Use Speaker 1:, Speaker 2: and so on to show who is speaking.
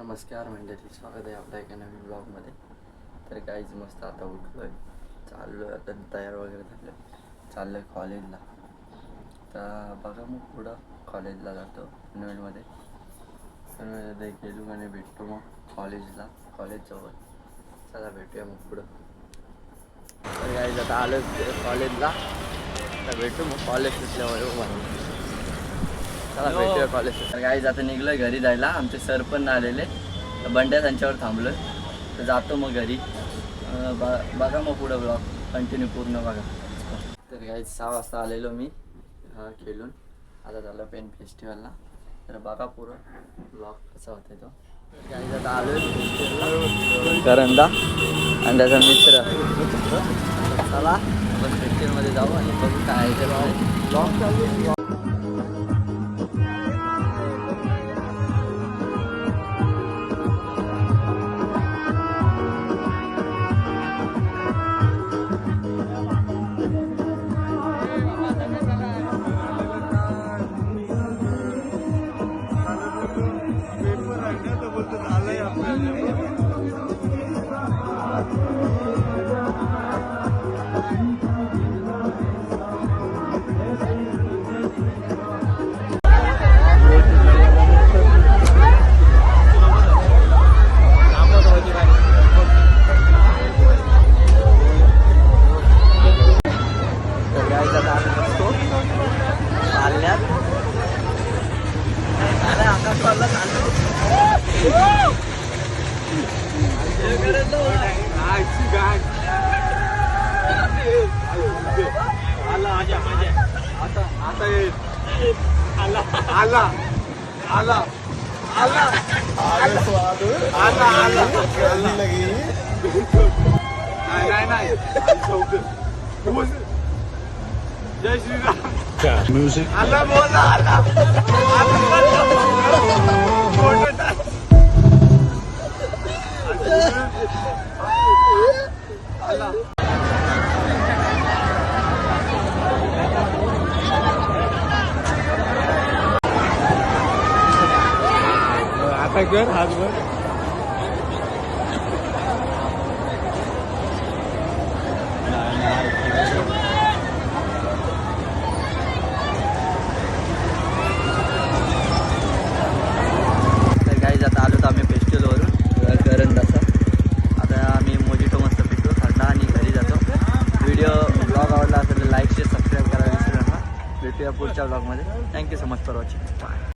Speaker 1: नमस्कार मंडळी, स्वागत आहे आपल्या एका नवीन ब्लॉगमध्ये. तर काहीच मस्त आता उठलो आहे, चाललो आहे आता तयार वगैरे झालं, चाललो आहे कॉलेजला. तर बघा मग पुढं कॉलेजला जातो पनवेलमध्ये. पनवेलमध्ये गेलो आणि भेटतो मग कॉलेजजवळ. चला भेटूया मग पुढं. तर काहीच आता आलो कॉलेजला, तर भेटू मग कॉलेज सुटल्यावर. चला भेटूया कॉलेज. तर काहीच आता निघलो आहे घरी जायला. आमचे सर पण आलेले, तर बंड्या त्यांच्यावर थांबलो आहे, तर जातो मग घरी. बघा मग पुढं ब्लॉग कंटिन्यू पूर्ण बघा. तर काहीच 6 वाजता आलेलो मी खेळून. आता झालं पेन फेस्टिवलला, तर बघा पुरं ब्लॉग कसा होता तो. काहीच आता आलो आहे फेस्टिवलला करंदा आणि त्याचा मित्र. चला आपण फेस्टिवलमध्ये जाऊ आणि बघू काय आहे ते. ब्लॉग चालू.
Speaker 2: जय श्रीराम.
Speaker 3: Music.
Speaker 2: आला बोला आला. आता कर हात वर.